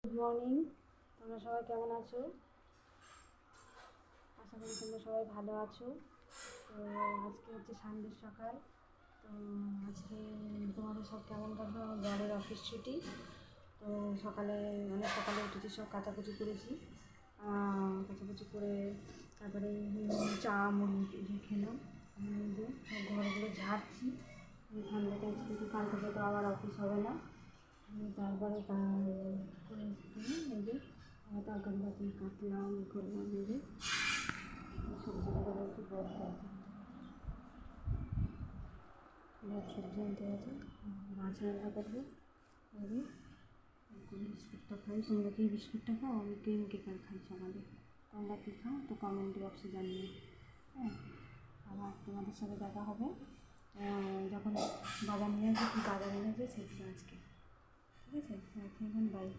Good morning, তোমরা সবাই কেমন আছো? আশা করি তোমরা সবাই ভালো আছো। তো আজকে হচ্ছে সানডের সকাল। তো আজকে তোমাদের সব কেমন কাটবে? আমার বরের অফিস ছুটি। তো অনেক সকালে উঠেছি, সব কাচাকুচি করেছি। কাচাকুচি করে তারপরে চা মুড়ি খেলাম। সব ঘরগুলো ঝাড়ছি। ঠান্ডাটা আজকে কাল থেকে তো আবার অফিস হবে না। তারপরে করে এই যে তরকারি বাটি কাটলাম, করলাম, এই যে সবজিগুলো একটু বড় আছে, সবজি আনতে গেছে, মাছ রান্না করবো। বিস্কুটটা খাই, তোমরা কি বিস্কুটটা খাও? আমি ক্রিম কেকার খাই সকালে। তোমরা কী খাও তো কমেন্ট বক্সে জানিয়ে। হ্যাঁ, আবার তোমাদের সাথে দেখা হবে যখন বাজার নিয়ে আসবে, কি বাজার এনেছে সেগুলো আজকে। ঠিক আছে, এখন বাই।